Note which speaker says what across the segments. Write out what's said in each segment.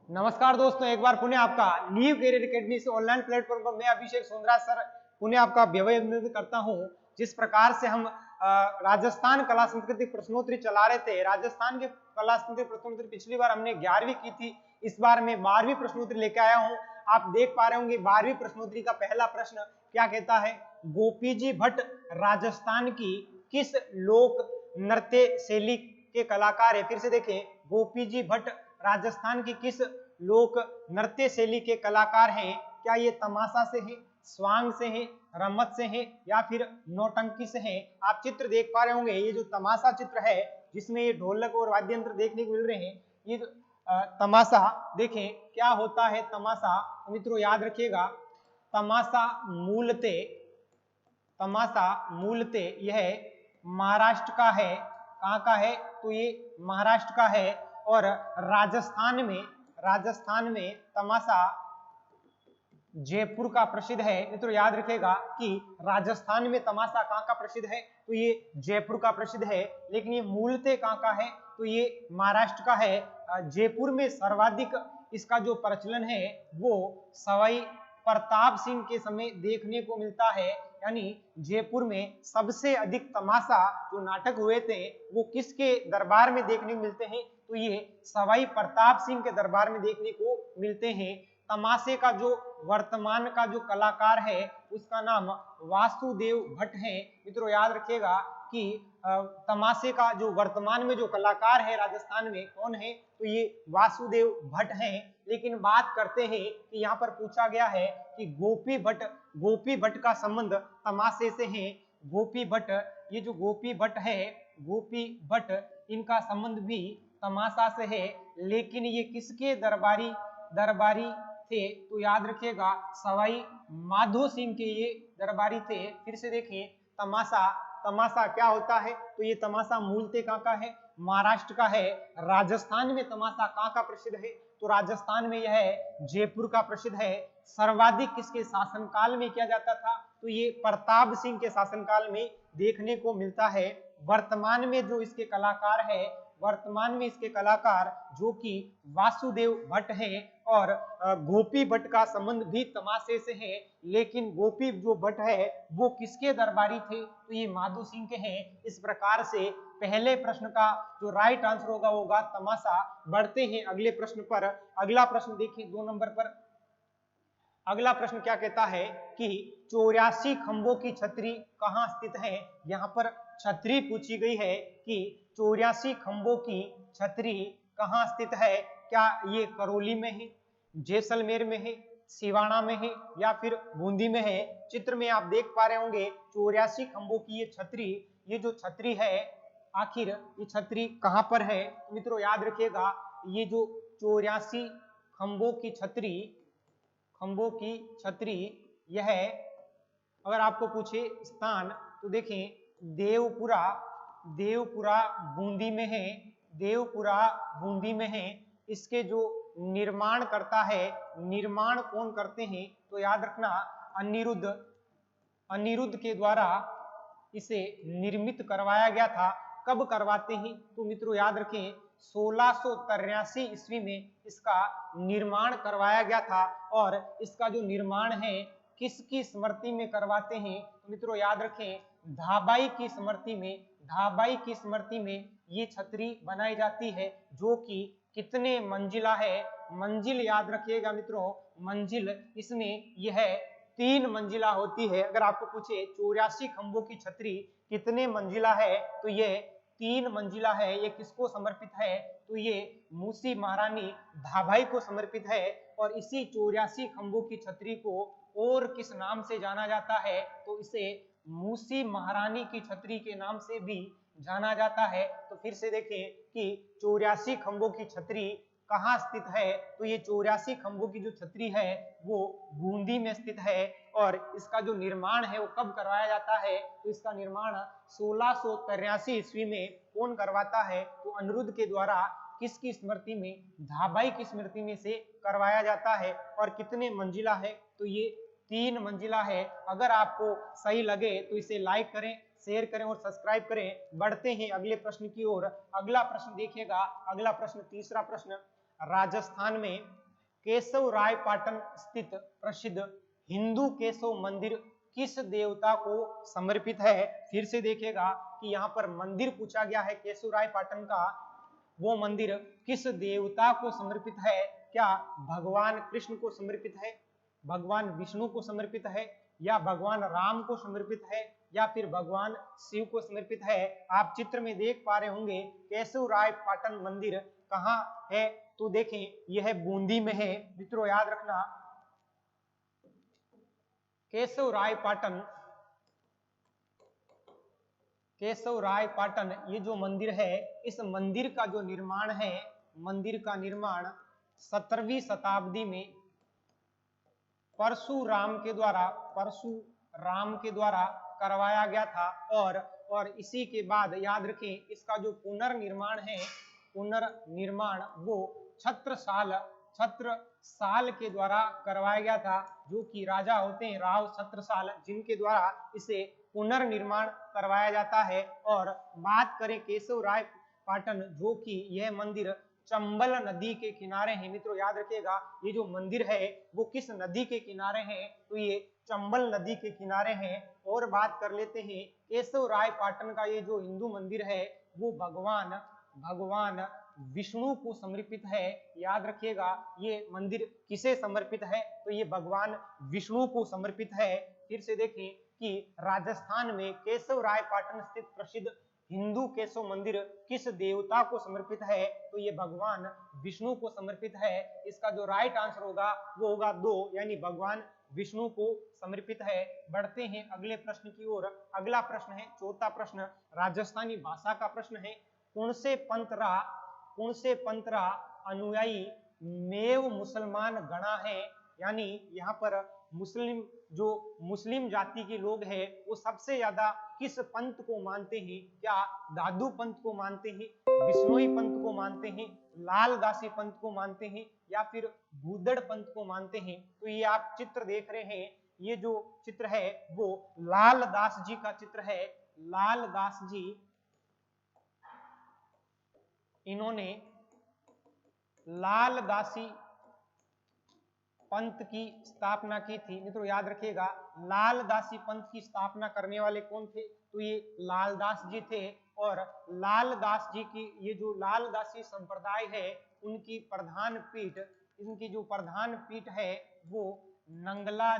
Speaker 1: नमस्कार दोस्तों, एक बार पुनः आपका लीव कैरियर एकेडमी से ऑनलाइन प्लेटफॉर्म पर मैं अभिषेक सोनरा सर पुनः आपका अभिनंदन करता हूं। जिस प्रकार से हम राजस्थान कला संस्कृति प्रश्नोत्तरी चला रहे थे, राजस्थान के कला संस्कृति प्रश्नोत्तरी पिछली बार हमने 11वीं की थी, इस बार मैं 12वीं प्रश्नोत्तरी लेके आया हूं। आप देख पा रहे होंगे 12वीं प्रश्नोत्तरी का पहला प्रश्न क्या कहता है, गोपी जी भट्ट राजस्थान की किस लोक नृत्य शैली के कलाकार है। फिर से देखें, गोपी जी भट्ट राजस्थान की किस लोक नृत्य शैली के कलाकार हैं। क्या ये तमाशा से है, स्वांग से है, रमत से है या फिर नौटंकी से है। आप चित्र देख पा रहे होंगे, ये जो तमाशा चित्र है जिसमें ये ढोलक और वाद्य यंत्र देखने को मिल रहे हैं, ये जो तमाशा देखें क्या होता है। तमाशा तो मित्रों याद रखिएगा, तमाशा मूलते यह महाराष्ट्र का है। कहाँ का है, तो ये महाराष्ट्र का है। और राजस्थान में तमाशा जयपुर का प्रसिद्ध है। मित्रों याद रखिएगा कि राजस्थान में तमाशा कहाँ का प्रसिद्ध है, तो ये जयपुर का प्रसिद्ध है। लेकिन ये मूलतः कहाँ का है, तो ये महाराष्ट्र का है। जयपुर में सर्वाधिक इसका जो प्रचलन है वो सवाई प्रताप सिंह के समय देखने को मिलता है। यानी जयपुर में सबसे अधिक तमाशा जो नाटक हुए थे वो किसके दरबार में देखने को मिलते हैं, तो ये सवाई प्रताप सिंह के दरबार में देखने को मिलते हैं। तमाशे का जो वर्तमान का जो कलाकार है उसका नाम वासुदेव भट्ट है। मित्रों याद रखिएगा कि तमाशे का जो वर्तमान में जो कलाकार है राजस्थान में कौन है, तो ये वासुदेव भट्ट हैं। लेकिन बात करते हैं कि यहाँ पर पूछा गया है कि गोपी भट्ट का संबंध तमाशे से है। गोपी भट्ट, ये जो गोपी भट्ट है, गोपी भट्ट इनका संबंध भी तमाशा से है। लेकिन ये किसके दरबारी थे, तो याद रखिएगा सवाई माधो सिंह के ये दरबारी थे। फिर से देखें, तमाशा क्या होता है, तो ये तमाशा मूलतः कहाँ का है, महाराष्ट्र का है। राजस्थान में तमाशा कहाँ का प्रसिद्ध है, तो राजस्थान में यह जयपुर का प्रसिद्ध है। सर्वाधिक किसके शासनकाल में किया जाता था, तो ये प्रताप सिंह के शासनकाल में देखने को मिलता है। वर्तमान में जो इसके कलाकार है, वर्तमान में इसके कलाकार जो कि वासुदेव भट्ट है और गोपी भट्ट का संबंध भी तमाशे से है। लेकिन गोपी जो भट्ट है वो किसके दरबारी थे, तो ये माधो सिंह के हैं। इस प्रकार से पहले प्रश्न का जो राइट आंसर होगा तमाशा। बढ़ते हैं अगले प्रश्न पर। अगला प्रश्न देखिए 2 नंबर पर। अगला प्रश्न क्या कहता है कि 84 खंभों की छतरी कहाँ स्थित है। यहाँ पर छतरी पूछी गई है कि 84 खंभों की छतरी कहाँ स्थित है। क्या ये करौली में है, जैसलमेर में है, सिवाना में है या फिर बूंदी में है। चित्र में आप देख पा रहे होंगे 84 खंभों की ये छतरी, ये जो छतरी है आखिर ये छतरी कहाँ पर है। मित्रों याद रखिएगा, ये जो 84 खंभों की छतरी यह अगर आपको पूछे स्थान, तो देखें देवपुरा बूंदी में है। देवपुरा बूंदी में है। इसके जो निर्माण करता है, निर्माण कौन करते हैं, तो याद रखना अनिरुद्ध के द्वारा इसे निर्मित करवाया गया था। कब करवाते हैं, तो मित्रों याद रखें 1683 ईस्वी में इसका निर्माण करवाया गया था। और इसका जो निर्माण है किसकी स्मृति में करवाते हैं, तो मित्रों याद रखें धाबाई की स्मृति में ये छतरी बनाई जाती है, जो कि कितने मंजिला है। मंजिल याद रखिएगा मित्रों, मंजिल इसमें यह 3 मंजिला होती है। अगर आपको पूछे 84 खंभों की छतरी कितने मंजिला है, तो ये 3 मंजिला है। ये किसको समर्पित है, तो ये मूसी महारानी धाबाई को समर्पित है। और इसी 84 खंभों की छतरी को और किस नाम से जाना जाता है, तो इसे मूसी महारानी की छतरी के नाम से भी जाना जाता है। तो फिर से देखें कि 84 खंभों की छतरी कहाँ स्थित है, तो ये 84 खंभों की जो छतरी है वो बूंदी में स्थित है। और इसका जो निर्माण है वो कब करवाया जाता है, तो इसका निर्माण 1683 ईस्वी में कौन करवाता है, तो अनिरुद्ध के द्वारा किसकी स्मृति में, धाबाई की स्मृति में से करवाया जाता है। और कितने मंजिला है, तो ये 3 मंजिला है। अगर आपको सही लगे तो इसे लाइक करें, शेयर करें और सब्सक्राइब करें। बढ़ते हैं अगले प्रश्न की ओर। अगला प्रश्न देखिएगा, अगला प्रश्न तीसरा प्रश्न राजस्थान में केशव राय पाटन स्थित प्रसिद्ध हिंदू केशव मंदिर किस देवता को समर्पित है? फिर से देखिएगा कि यहाँ पर मंदिर पूछा गया है केशव राय पाटन का, वो मंदिर किस देवता को समर्पित है? क्या भगवान कृष्ण को समर्पित है, भगवान विष्णु को समर्पित है, या भगवान राम को समर्पित है, या फिर भगवान शिव को समर्पित है? आप चित्र में देख पा रहे होंगे केशव राय पाटन मंदिर कहाँ है, तो देखें यह बूंदी में है। मित्रों याद रखना केशव राय पाटन ये जो मंदिर है, इस मंदिर का जो निर्माण है, मंदिर का निर्माण 17वीं शताब्दी में परशुराम के द्वारा करवाया गया था। और इसी के बाद याद रखें इसका जो पुनर्निर्माण है, पुनर्निर्माण वो छत्रसाल के द्वारा करवाया गया था, जो कि राजा होते हैं राव छत्रसाल, जिनके द्वारा इसे पुनर्निर्माण करवाया जाता है। और बात करें केशव राय पाटन, जो कि यह मंदिर चंबल नदी के किनारे है। मित्रों याद रखिएगा ये जो मंदिर है वो किस नदी के किनारे है, तो ये चंबल नदी के किनारे है। और बात कर लेते हैं केशव राय पाटन का ये जो हिंदू मंदिर है वो भगवान विष्णु को समर्पित है। याद रखिएगा ये मंदिर किसे समर्पित है, तो ये भगवान विष्णु को समर्पित है। फिर से देखें कि राजस्थान में केशव राय पाटन स्थित प्रसिद्ध हिंदू केशव मंदिर किस देवता को समर्पित है, तो ये भगवान विष्णु को समर्पित है। इसका जो राइट आंसर होगा वो होगा 2, यानी भगवान विष्णु को समर्पित है। बढ़ते हैं अगले प्रश्न की ओर। अगला प्रश्न है चौथा प्रश्न, राजस्थानी भाषा का प्रश्न है। कौन से पंतरा अनुयायी मेव मुसलमान गणा है, यानी यहाँ पर मुस्लिम जाति के लोग हैं वो सबसे ज्यादा किस पंथ को मानते हैं? क्या दादू पंथ को मानते हैं, बिश्नोई पंथ को मानते हैं, लालदासी पंथ को मानते हैं, या फिर भूदड़ पंथ को मानते हैं? तो ये आप चित्र देख रहे हैं, ये जो चित्र है वो लालदास जी का चित्र है। लालदास जी इन्होंने लालदासी पंथ की स्थापना की थी। मित्रों याद रखिएगा लालदासी पंथ की स्थापना करने वाले कौन थे, तो ये लालदास जी थे। और लालदास जी की ये जो लालदासी संप्रदाय है उनकी प्रधान पीठ है वो नंगला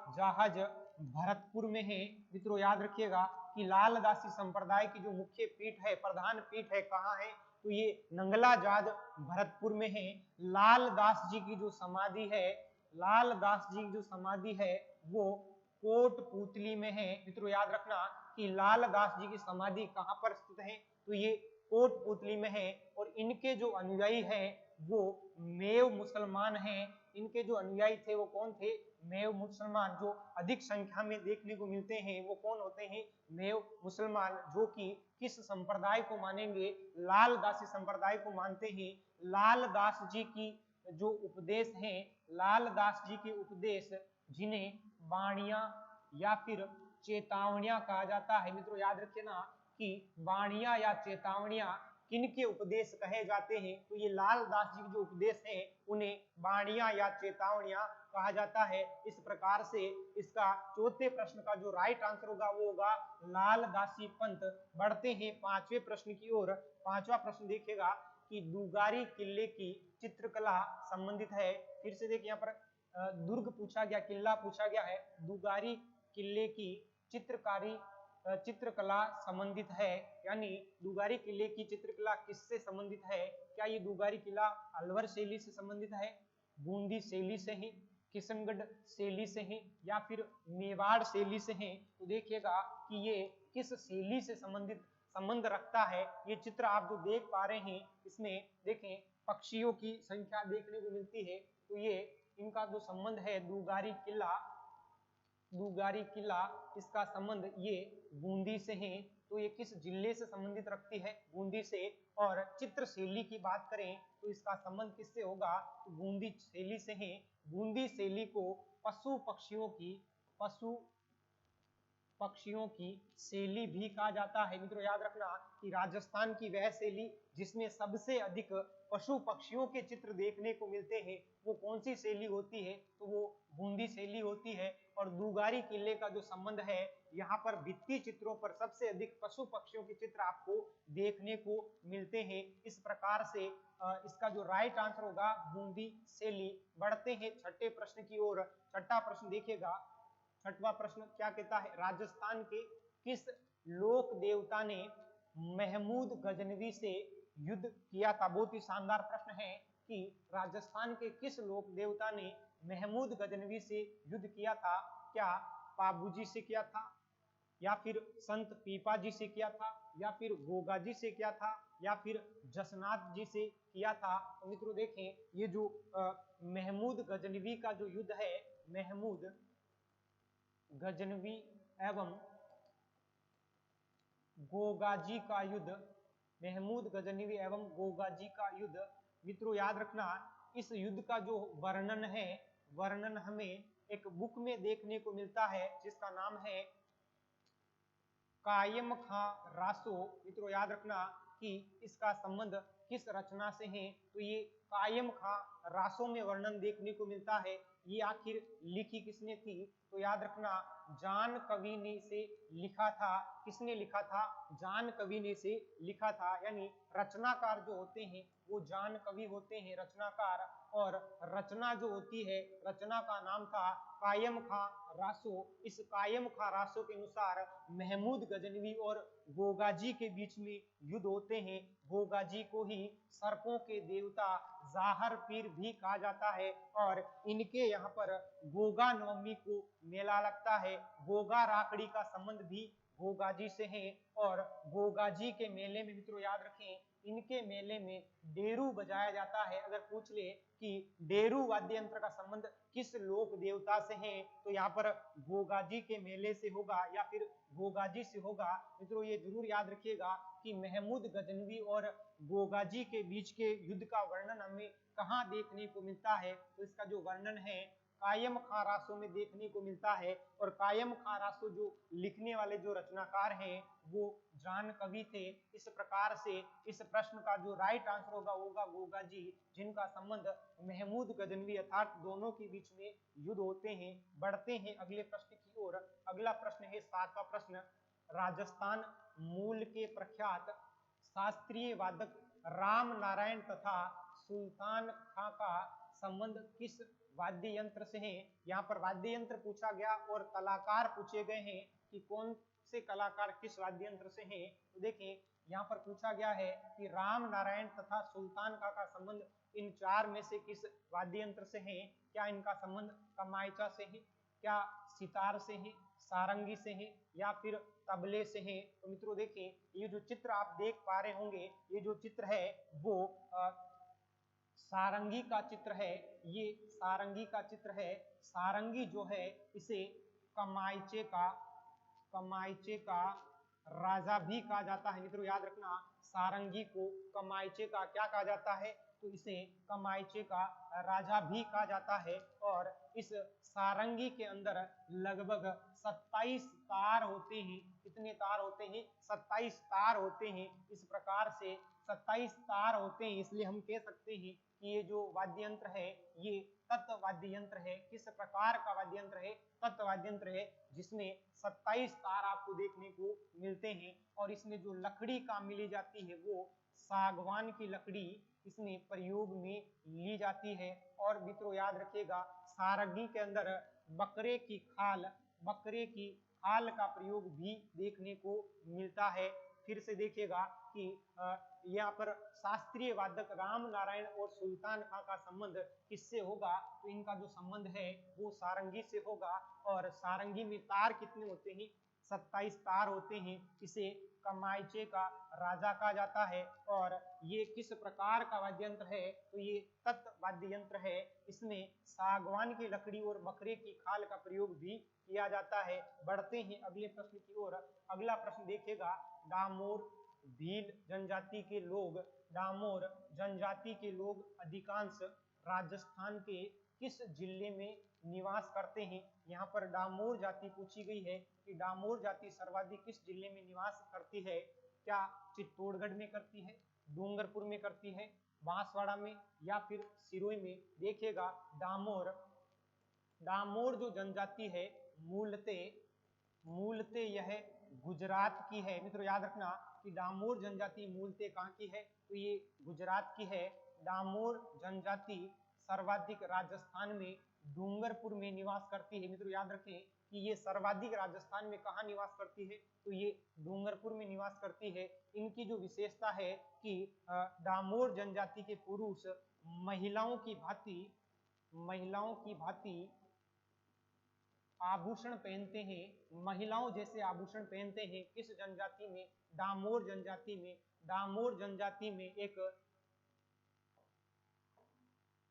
Speaker 1: जहाज भरतपुर में है। मित्रों याद रखिएगा कि लालदासी संप्रदाय की जो मुख्य पीठ है, प्रधान पीठ है, कहाँ है, तो ये नंगला जाज भरतपुर में है। लालदास जी की जो समाधि है वो कोटपुतली में है। मित्रों याद रखना कि लालदास जी की समाधि कहाँ पर स्थित है, तो ये कोटपुतली में है। और इनके जो अनुयायी है वो मेव मुसलमान हैं। इनके जो अनुयायी थे वो कौन थे? मेव मुसलमान। जो अधिक संख्या में देखने को मिलते हैं वो कौन होते हैं? मेव मुसलमान, जो कि किस संप्रदाय को मानेंगे? लालदासी संप्रदाय को मानते हैं। लालदास जी की जो उपदेश हैं, लालदास जी के उपदेश जिन्हें बाणियां या फिर चेतावनियां कहा जाता है। मित्रों याद रखिए ना कि बाणियां या चेतावनियां किनके उपदेश कहे जाते हैं, तो ये लालदास जी के जो उपदेश हैं उन्हें बाणियां या चेतावनियां कहा जाता है। इस प्रकार से इसका चौथे प्रश्न का जो राइट आंसर होगा वो होगा लालदासी पंथ। बढ़ते हैं पांचवें प्रश्न की ओर। पांचवा प्रश्न देखिएगा कि दुगारी किले की चित्रकला संबंधित है। फिर से देखिए यहाँ पर दुर्ग पूछा गया, किला पूछा गया है। दुगारी किले की चित्रकला संबंधित है, यानी दुगारी किले की चित्रकला किससे संबंधित है? क्या ये दुगारी किला अलवर शैली से संबंधित है, बूंदी शैली से है, किशनगढ़ शैली से है, या फिर मेवाड़ शैली से है? तो देखिएगा कि ये किस शैली से संबंध रखता है। ये चित्र आप जो देख पा रहे हैं इसमें देखें पक्षियों की संख्या देखने को मिलती है, तो ये इनका जो संबंध है दुगारी किला इसका संबंध ये बूंदी से है। तो ये किस जिले से संबंधित रखती है? बूंदी से। और चित्र शैली की बात करें तो इसका संबंध किससे होगा? तो बूंदी शैली से है। बूंदी शैली को पशु पक्षियों की शैली भी कहा जाता है। मित्रों याद रखना कि राजस्थान की वह शैली जिसमें सबसे अधिक पशु पक्षियों के चित्र देखने को मिलते हैं वो कौन सी शैली होती है, तो वो बूंदी शैली होती है। और दूगारी किले का जो संबंध है, यहाँ पर भित्ति चित्रों पर सबसे अधिक पशु पक्षियों के चित्र आपको देखने को मिलते हैं। इस प्रकार से इसका जो राइट आंसर होगा बूंदी शैली। बढ़ते हैं छठे प्रश्न की ओर। छठा प्रश्न देखिएगा। छठवां प्रश्न क्या कहता है, राजस्थान के किस लोक देवता ने महमूद गजनवी से युद्ध किया था। बहुत ही शानदार प्रश्न है कि राजस्थान के किस लोक देवता ने महमूद गजनवी से युद्ध किया था। क्या पाबूजी से किया था, या फिर संत पीपा जी से किया था, या फिर गोगा जी से किया था, या फिर जसनाथ जी से किया था। तो मित्रों देखें ये जो महमूद गजनवी का जो युद्ध है, महमूद गजनवी एवं गोगाजी का युद्ध, महमूद गजनवी एवं गोगाजी का युद्ध। मित्रों याद रखना इस युद्ध का जो वर्णन है, वर्णन हमें एक बुक में देखने को मिलता है जिसका नाम है कायम खां रासो। मित्रों याद रखना कि इसका संबंध किस रचना से है, तो ये कायम खां रासो में वर्णन देखने को मिलता है। ये आखिर लिखी किसने थी, तो याद रखना जान कवि ने से लिखा था। किसने लिखा था, जान कवि ने से लिखा था। यानी रचनाकार जो होते हैं वो जान कवि होते हैं, रचनाकार। और रचना जो होती है, रचना का नाम था कायम खां रासो। इस कायम खां रासो के अनुसार महमूद गजनवी और गोगाजी के बीच में युद्ध होते हैं। गोगाजी को ही सर्पों के देवता जाहर पीर भी कहा जाता है। और इनके यहाँ पर गोगा नवमी को मेला लगता है। गोगा राखड़ी का संबंध भी गोगाजी से है। और गोगाजी के मेले में मित्रों याद रखें, इनके मेले में डेरू बजाया जाता है। अगर पूछ ले कि डेरू वाद्य यंत्र का संबंध किस लोक देवता से है, तो यहाँ पर गोगाजी के मेले से होगा या फिर गोगाजी से होगा। मित्रों ये जरूर याद रखिएगा कि महमूद गजनवी और गोगाजी के बीच के युद्ध का वर्णन हमें कहाँ देखने को मिलता है, तो इसका जो वर्णन है कायम खां रासो में देखने को मिलता है। और कायम खां रासो जो लिखने वाले जो रचनाकार हैं वो जान कवि थे। इस प्रकार से इस प्रश्न का जो राइट आंसर होगा गोगाजी, जिनका संबंध महमूद गजनवी अर्थात दोनों के बीच में युद्ध होते हैं। बढ़ते हैं अगले प्रश्न की ओर। अगला प्रश्न है सातवां प्रश्न। राजस्थान मूल के प्रख्यात शास्त्रीय वादक राम नारायण तथा सुल्तान खां का संबंध किस वाद्य यंत्र से है। यहाँ पर वाद्य यंत्र पूछा गया और कलाकार पूछे गए हैं कि कौन से कलाकार किस वाद्य यंत्र से हैं। तो देखिए यहाँ पर पूछा गया है कि राम नारायण तथा सुल्तान खां का संबंध इन चार में से किस वाद्य यंत्र से है। क्या इनका संबंध कमाइचा से है, क्या सितार से है, सारंगी से है, या फिर तबले से है। तो मित्रों देखिए ये जो चित्र आप देख पा रहे होंगे, ये जो चित्र है वो सारंगी का चित्र है। ये सारंगी का चित्र है। सारंगी जो है इसे कमाइचे का राजा भी कहा जाता है। मित्रों याद रखना सारंगी को कमाइचे का क्या कहा जाता है, तो इसे कमाइचे का राजा भी कहा जाता है। और इस सारंगी के अंदर लगभग 27 तार होते हैं। कितने तार होते हैं, 27 तार होते हैं। इस प्रकार से 27 तार होते हैं, इसलिए हम कह सकते हैं कि ये जो वाद्य यंत्र है ये तत्व वाद्य यंत्र है। किस प्रकार का वाद्य यंत्र है, तत्व वाद्य यंत्र है, जिसमें 27 तार आपको देखने को मिलते हैं। और इसमें जो लकड़ी काम मिली जाती है वो सागवान की लकड़ी इसमें प्रयोग में ली जाती है। और मित्रों याद रखिएगा सारंगी के अंदर बकरे की खाल का प्रयोग भी देखने को मिलता है। फिर से देखिएगा कि यहाँ पर शास्त्रीय वादक राम नारायण और सुल्तान खां का संबंध किससे होगा, तो इनका जो संबंध है वो सारंगी से होगा। और सारंगी में तार कितने होते हैं, 27 तार होते हैं। इसे कमाइचे का राजा कहा जाता है। और ये किस प्रकार का वाद्य यंत्र है, तो ये तत्व वाद्य यंत्र है। इसमें सागवान की लकड़ी और बकरे की खाल का प्रयोग भी किया जाता है। बढ़ते हैं अगले प्रश्न की ओर। अगला प्रश्न देखिएगा, डामोर भील जनजाति के लोग, डामोर जनजाति के लोग अधिकांश राजस्थान के किस जिले में निवास करते हैं। यहाँ पर डामोर जाति पूछी गई है कि डामोर जाति सर्वाधिक किस जिले में निवास करती है। क्या चित्तौड़गढ़ में करती है, डूंगरपुर में करती है, बांसवाड़ा में या फिर सिरोही में। देखिएगा डामोर जो जनजाति है मूलते यह गुजरात की है। मित्रों याद रखना कि डामोर जनजाति मूलते कहाँ की है, तो ये गुजरात की है। डामोर जनजाति सर्वाधिक राजस्थान में डूंगरपुर में निवास करती है। मित्रों याद रखें कि ये सर्वाधिक राजस्थान में कहाँ निवास करती है, तो ये डूंगरपुर में निवास करती है। इनकी जो विशेषता है कि डामोर जनजाति के पुरुष महिलाओं की भांति आभूषण पहनते हैं, महिलाओं जैसे आभूषण पहनते हैं। किस जनजाति में, डामोर जनजाति में। डामोर जनजाति में एक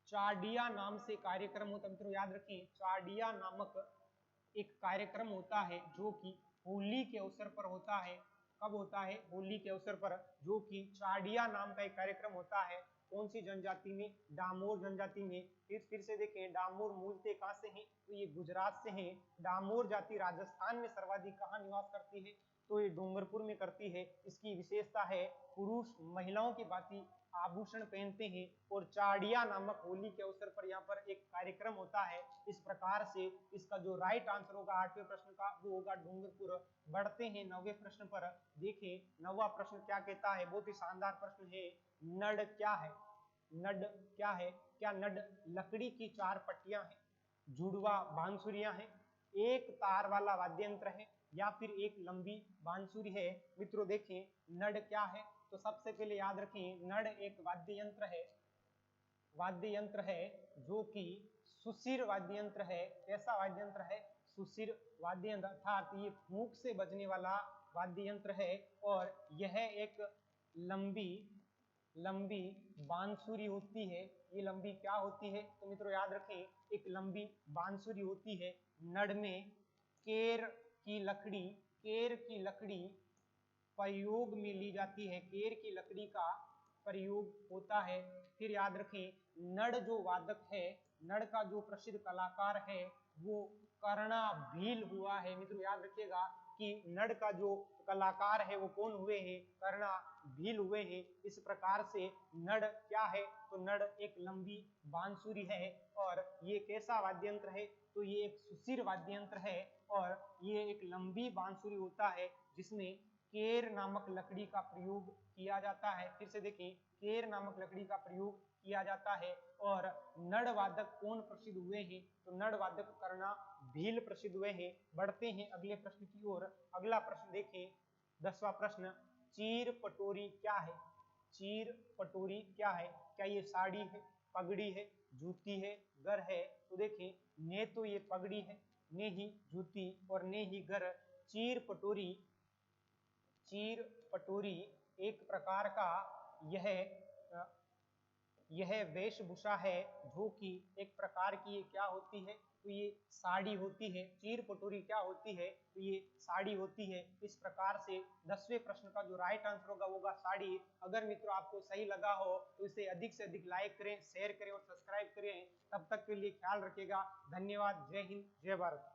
Speaker 1: चाडिया नाम से कार्यक्रम होता है। मित्रों याद रखें चाडिया नामक एक कार्यक्रम होता है जो कि होली के अवसर पर होता है। कब होता है, होली के अवसर पर, जो कि चाडिया नाम का एक कार्यक्रम होता है। कौन सी जनजाति में, डामोर जनजाति में। फिर से देखें डामोर मूलते कहां से हैं, तो ये गुजरात से हैं। डामोर जाति राजस्थान में सर्वाधिक कहां निवास करती है, तो ये डूंगरपुर में करती है। इसकी विशेषता है पुरुष महिलाओं की भांति आभूषण पहनते हैं और चाडिया नामक होली के अवसर पर यहाँ पर एक कार्यक्रम होता है। इस प्रकार से इसका जो राइट आंसर होगा 8वें प्रश्न का वो होगा डूंगरपुर। बढ़ते हैं 9वें प्रश्न पर। देखें 9वां प्रश्न क्या कहता है, बहुत ही शानदार प्रश्न है। नड क्या है, नड क्या है। क्या नड लकड़ी की 4 पट्टियां हैं, जुड़वा बांसुरियां हैं, एक तार वाला वाद्य यंत्र है या फिर एक लंबी बांसुरी है। मित्रों देखें नड क्या है, तो सबसे पहले याद रखें नड एक वाद्य यंत्र है जो कि सुशिर वाद्य यंत्र है। कैसा वाद्य यंत्र है, सुशिर वाद्य यंत्र, अर्थात ये फूंक से बजने वाला वाद्य यंत्र है। और यह एक लंबी बांसुरी होती है। ये लंबी क्या होती है, तो मित्रों याद रखें एक लंबी बांसुरी होती है। नड में केर की लकड़ी प्रयोग में ली जाती है, केर की लकड़ी का प्रयोग होता है। फिर याद रखें नड जो वादक है, नड का जो प्रसिद्ध कलाकार है वो कर्णा भील हुआ है। मित्रों याद रखिएगा कि नड का जो कलाकार है वो कौन हुए हैं, कर्णा भील हुए हैं। इस प्रकार से नड क्या है, तो नड एक लंबी बांसुरी है। और ये कैसा वाद्य यंत्र है, तो ये एक सुशिर वाद्य यंत्र है और ये एक लंबी बांसुरी होता है जिसमें केर नामक लकड़ी का प्रयोग किया जाता है। फिर से देखिए केर नामक लकड़ी का प्रयोग किया जाता है। और नड़ वादक कौन प्रसिद्ध हुए हैं, तो नड़ वादक कर्णा भील प्रसिद्ध हुए हैं। बढ़ते हैं अगले प्रश्न की ओर। अगला प्रश्न देखें 10वां प्रश्न, चीर पटोरी क्या है। चीर पटोरी क्या है, क्या ये साड़ी है, पगड़ी है, जूती है, घर है। तो देखें ने तो ये पगड़ी है, ने ही जूती और ने ही घर। चीर पटोरी एक प्रकार का यह वेशभूषा है जो कि एक प्रकार की ये क्या होती है, तो ये साड़ी होती है। चीर पटोरी क्या होती है, तो ये साड़ी होती है। इस प्रकार से 10वें प्रश्न का जो राइट आंसर होगा वो होगा साड़ी। अगर मित्रों आपको सही लगा हो तो इसे अधिक से अधिक लाइक करें, शेयर करें और सब्सक्राइब करें। तब तक के लिए ख्याल रखिएगा। धन्यवाद। जय हिंद, जय भारत।